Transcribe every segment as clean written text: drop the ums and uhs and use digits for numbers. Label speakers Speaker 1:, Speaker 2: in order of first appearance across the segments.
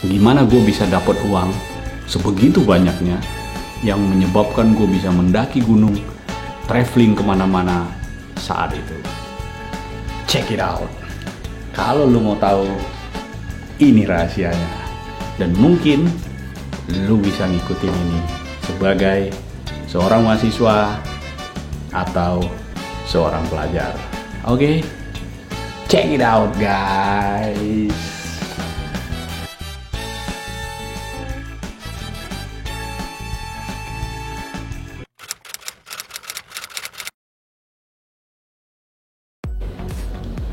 Speaker 1: Gimana gue bisa dapat uang sebegitu banyaknya yang menyebabkan gue bisa mendaki gunung, traveling kemana-mana saat itu. Check it out. Kalau lu mau tahu, ini rahasianya. Dan mungkin lu bisa ngikutin ini sebagai seorang mahasiswa atau seorang pelajar. Oke? Check it out, guys.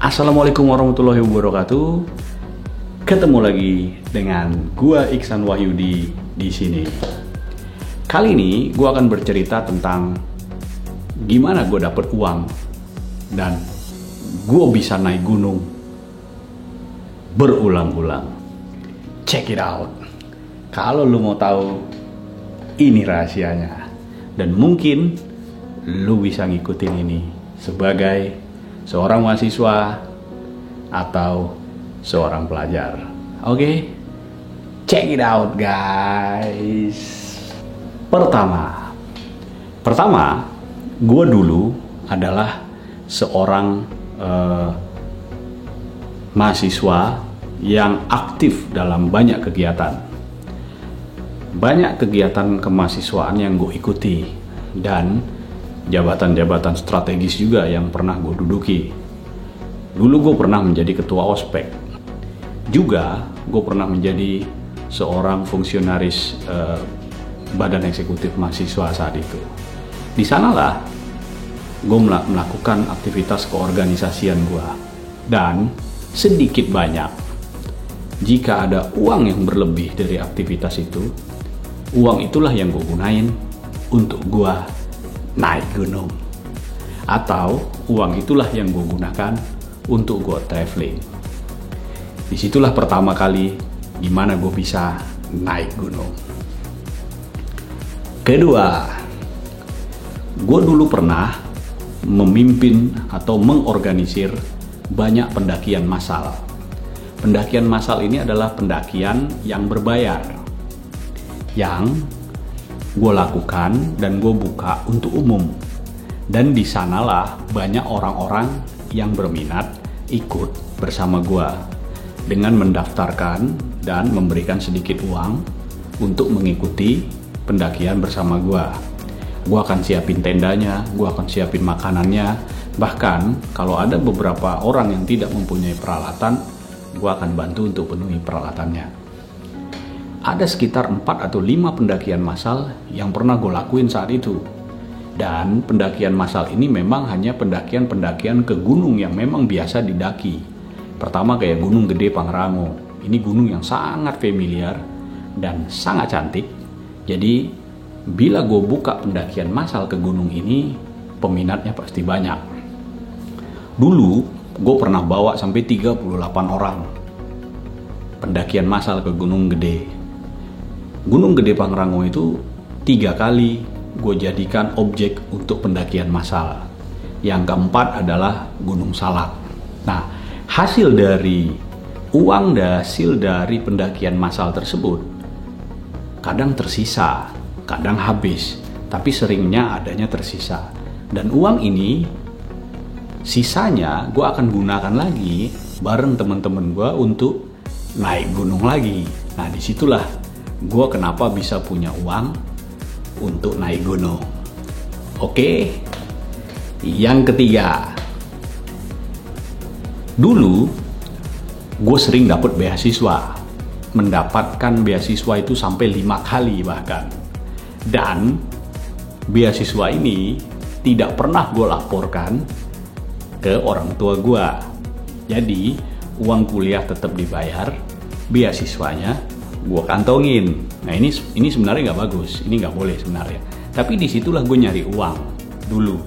Speaker 1: Assalamualaikum warahmatullahi wabarakatuh. Ketemu lagi dengan gua Iksan Wahyudi di sini. Kali ini gua akan bercerita tentang gimana gua dapet uang dan gua bisa naik gunung berulang-ulang. Check it out. Kalau lu mau tahu, ini rahasianya. Dan mungkin lu bisa ngikutin ini sebagai seorang mahasiswa atau seorang pelajar. Oke? Check it out, guys. Pertama, gue dulu adalah seorang mahasiswa yang aktif dalam banyak kegiatan. Banyak kegiatan kemahasiswaan yang gue ikuti dan jabatan-jabatan strategis juga yang pernah gue duduki. Dulu gue pernah menjadi ketua ospek. Juga gue pernah menjadi seorang fungsionaris badan eksekutif mahasiswa saat itu. Di sanalah gue melakukan aktivitas keorganisasian gue. Dan sedikit banyak, jika ada uang yang berlebih dari aktivitas itu, uang itulah yang gue gunain untuk gue naik gunung, atau uang itulah yang gue gunakan untuk gue traveling. Disitulah pertama kali gimana gue bisa naik gunung. Kedua, gue dulu pernah memimpin atau mengorganisir banyak pendakian massal. Pendakian massal ini adalah pendakian yang berbayar, yang gue lakukan dan gue buka untuk umum. Dan di sanalah banyak orang-orang yang berminat ikut bersama gue dengan mendaftarkan dan memberikan sedikit uang untuk mengikuti pendakian bersama gue. Gue akan siapin tendanya, gue akan siapin makanannya. Bahkan kalau ada beberapa orang yang tidak mempunyai peralatan, gue akan bantu untuk penuhi peralatannya. Ada sekitar 4 atau 5 pendakian massal yang pernah gue lakuin saat itu. Dan pendakian massal ini memang hanya pendakian-pendakian ke gunung yang memang biasa didaki. Pertama kayak Gunung Gede Pangrango. Ini gunung yang sangat familiar dan sangat cantik. Jadi bila gue buka pendakian massal ke gunung ini, peminatnya pasti banyak. Dulu gue pernah bawa sampai 38 orang pendakian massal ke Gunung Gede. Gunung Gede Pangrango itu 3 kali gue jadikan objek untuk pendakian massal. Yang keempat adalah Gunung Salak. Nah, hasil dari pendakian massal tersebut kadang tersisa, kadang habis, tapi seringnya adanya tersisa. Dan uang ini sisanya gue akan gunakan lagi bareng teman-teman gue untuk naik gunung lagi. Nah, disitulah gue kenapa bisa punya uang untuk naik gunung. Oke, yang ketiga, dulu gue sering dapat beasiswa, mendapatkan beasiswa itu sampai 5 kali bahkan. Dan beasiswa ini tidak pernah gue laporkan ke orang tua gue. Jadi uang kuliah tetap dibayar, beasiswanya gue kantongin. Nah ini sebenarnya nggak bagus, ini nggak boleh sebenarnya. Tapi disitulah gue nyari uang dulu,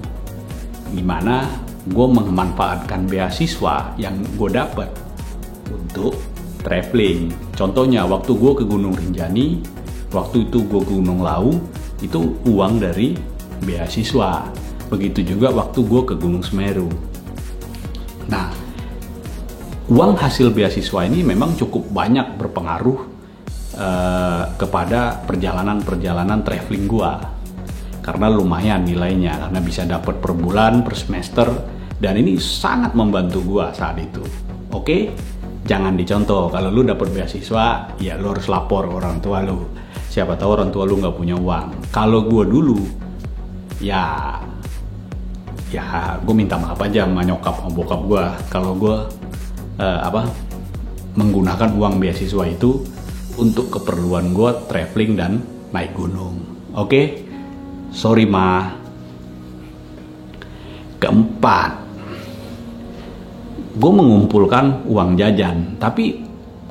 Speaker 1: gimana gue memanfaatkan beasiswa yang gue dapat untuk traveling. Contohnya waktu gue ke Gunung Rinjani, waktu itu gue ke Gunung Lawu, itu uang dari beasiswa. Begitu juga waktu gue ke Gunung Semeru. Nah, uang hasil beasiswa ini memang cukup banyak berpengaruh kepada perjalanan traveling gue, karena lumayan nilainya, karena bisa dapat per bulan, per semester, dan ini sangat membantu gue saat itu. Oke, jangan dicontoh. Kalau lu dapat beasiswa, ya lu harus lapor ke orang tua lu. Siapa tahu orang tua lu nggak punya uang. Kalau gue dulu, ya gue minta maaf aja sama nyokap sama bokap gue kalau gue menggunakan uang beasiswa itu untuk keperluan gue traveling dan naik gunung. Oke? Sorry ma. Keempat, gue mengumpulkan uang jajan. Tapi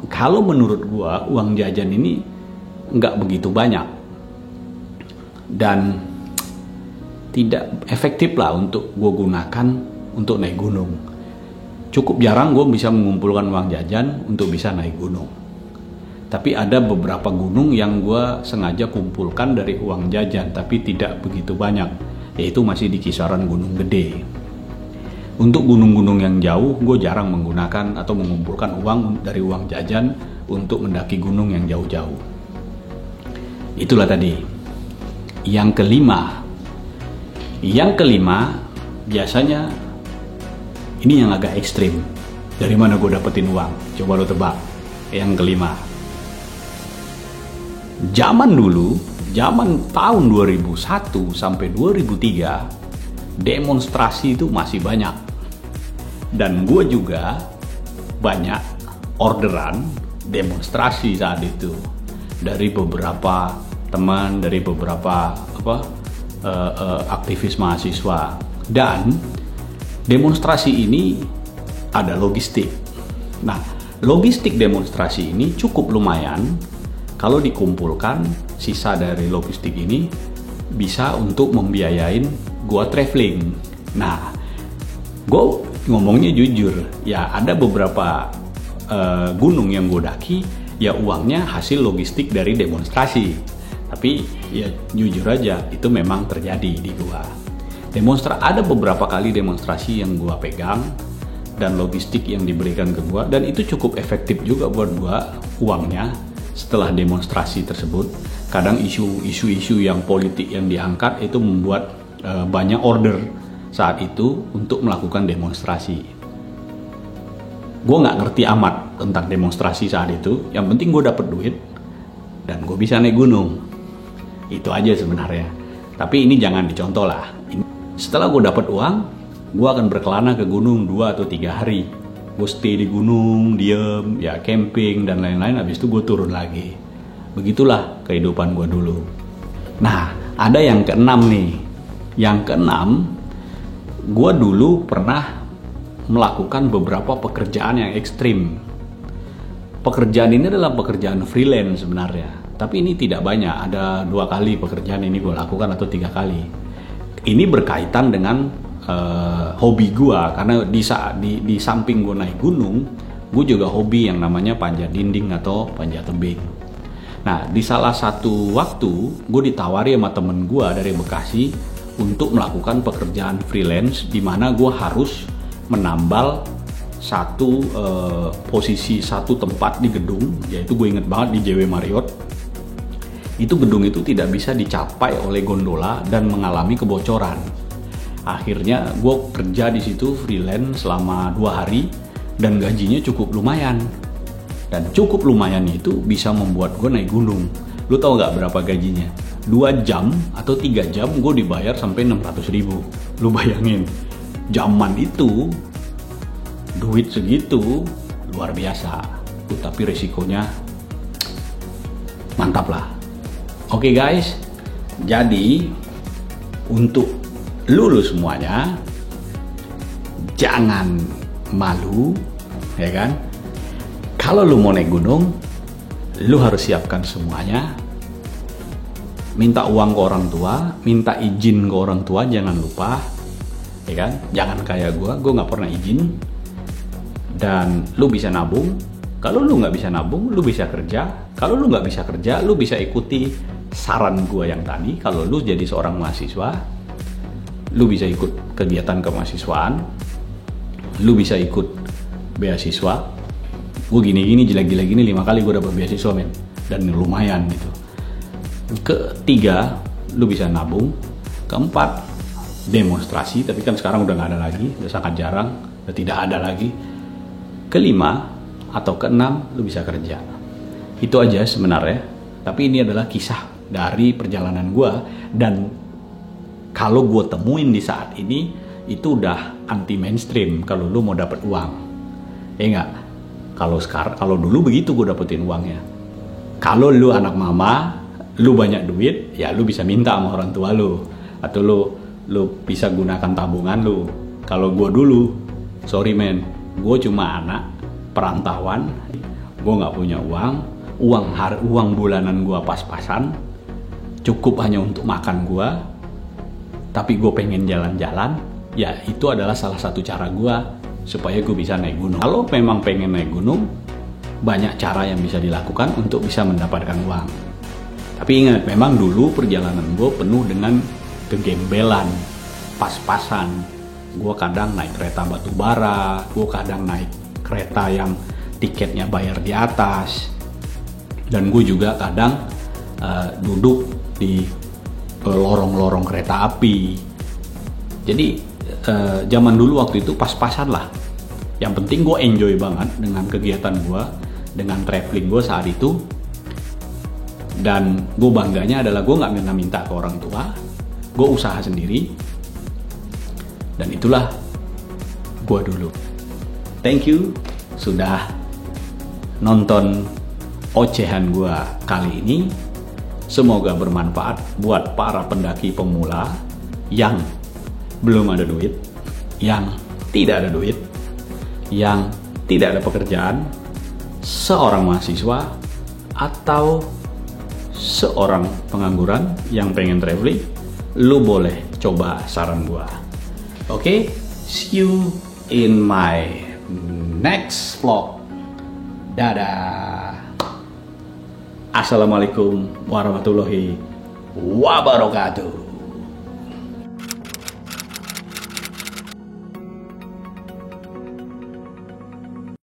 Speaker 1: kalau menurut gue uang jajan ini nggak begitu banyak dan tidak efektif lah untuk gue gunakan untuk naik gunung. Cukup jarang gue bisa mengumpulkan uang jajan untuk bisa naik gunung. Tapi ada beberapa gunung yang gue sengaja kumpulkan dari uang jajan, tapi tidak begitu banyak, yaitu masih di kisaran gunung gede. Untuk gunung-gunung yang jauh, gue jarang menggunakan atau mengumpulkan uang dari uang jajan untuk mendaki gunung yang jauh-jauh. Itulah tadi. Yang kelima, biasanya ini yang agak ekstrim. Dari mana gue dapetin uang? Coba lo tebak. Yang kelima. Zaman tahun 2001 sampai 2003, demonstrasi itu masih banyak. Dan gue juga banyak orderan demonstrasi saat itu. Dari beberapa teman, dari beberapa aktivis mahasiswa. Dan demonstrasi ini ada logistik. Nah, logistik demonstrasi ini cukup lumayan. Kalau dikumpulkan, sisa dari logistik ini bisa untuk membiayain gua traveling. Nah, gua ngomongnya jujur, ya ada beberapa gunung yang gua daki, ya uangnya hasil logistik dari demonstrasi. Tapi ya jujur aja, itu memang terjadi di gua. Ada beberapa kali demonstrasi yang gua pegang dan logistik yang diberikan ke gua, dan itu cukup efektif juga buat gua uangnya. Setelah demonstrasi tersebut, kadang isu-isu yang politik yang diangkat itu membuat banyak order saat itu untuk melakukan demonstrasi. Gue nggak ngerti amat tentang demonstrasi saat itu. Yang penting gue dapet duit dan gue bisa naik gunung. Itu aja sebenarnya. Tapi ini jangan dicontoh lah. Setelah gue dapet uang, gue akan berkelana ke gunung 2 atau 3 hari. Gue stay di gunung, diem, ya camping dan lain-lain. Habis itu gue turun lagi. Begitulah kehidupan gue dulu. Nah, ada yang keenam nih. Yang keenam, gue dulu pernah melakukan beberapa pekerjaan yang ekstrim. Pekerjaan ini adalah pekerjaan freelance sebenarnya. Tapi ini tidak banyak. Ada 2 kali pekerjaan ini gue lakukan atau 3 kali. Ini berkaitan dengan hobi gue, karena di samping gue naik gunung, gue juga hobi yang namanya panjat dinding atau panjat tebing. Nah, di salah satu waktu gue ditawari sama temen gue dari Bekasi untuk melakukan pekerjaan freelance, di mana gue harus menambal satu posisi, satu tempat di gedung, yaitu gue inget banget di JW Marriott. Itu gedung itu tidak bisa dicapai oleh gondola dan mengalami kebocoran. Akhirnya gue kerja di situ freelance selama 2 hari dan gajinya cukup lumayan. Dan cukup lumayan itu bisa membuat gue naik gunung. Lu tau gak berapa gajinya? 2 jam atau 3 jam gue dibayar sampai 600.000. Lu bayangin, zaman itu duit segitu luar biasa. Tapi resikonya mantap lah. Oke guys, jadi untuk lulus semuanya, jangan malu, ya kan? Kalau lu mau naik gunung, lu harus siapkan semuanya. Minta uang ke orang tua, minta izin ke orang tua, jangan lupa, ya kan? Jangan kayak gue nggak pernah izin. Dan lu bisa nabung. Kalau lu nggak bisa nabung, lu bisa kerja. Kalau lu nggak bisa kerja, lu bisa ikuti saran gue yang tadi. Kalau lu jadi seorang mahasiswa, lu bisa ikut kegiatan kemahasiswaan, lu bisa ikut beasiswa. Gue gini-gini, jelek-jelek gini 5 kali gue dapet beasiswa, men. dan lumayan gitu. Ketiga, lu bisa nabung. Keempat, demonstrasi, tapi kan sekarang udah nggak ada lagi, udah sangat jarang, udah tidak ada lagi. Kelima atau keenam, lu bisa kerja. Itu aja sebenarnya, tapi ini adalah kisah dari perjalanan gue, dan kalau gue temuin di saat ini, itu udah anti mainstream kalau lu mau dapet uang. Ya enggak? Kalau dulu begitu gue dapetin uangnya. Kalau lu anak mama, lu banyak duit, ya lu bisa minta sama orang tua lu, atau lu bisa gunakan tabungan lu. Kalau gue dulu, sorry men, gue cuma anak perantauan, gue nggak punya uang bulanan gue pas-pasan, cukup hanya untuk makan gue, tapi gue pengen jalan-jalan, ya itu adalah salah satu cara gue supaya gue bisa naik gunung. Kalau memang pengen naik gunung, banyak cara yang bisa dilakukan untuk bisa mendapatkan uang. Tapi ingat, memang dulu perjalanan gue penuh dengan kegembelan, pas-pasan. Gue kadang naik kereta batu bara, gue kadang naik kereta yang tiketnya bayar di atas, dan gue juga kadang duduk di lorong-lorong kereta api. Jadi zaman dulu waktu itu pas-pasan lah. Yang penting gue enjoy banget dengan kegiatan gue, dengan traveling gue saat itu. Dan gue bangganya adalah gue gak minta ke orang tua, gue usaha sendiri. Dan itulah gue dulu. Thank you sudah nonton ocehan gue kali ini. Semoga bermanfaat buat para pendaki pemula yang belum ada duit, yang tidak ada duit, yang tidak ada pekerjaan, seorang mahasiswa, atau seorang pengangguran yang pengen traveling. Lu boleh coba saran gua. Oke, see you in my next vlog. Dadah. Assalamualaikum warahmatullahi wabarakatuh.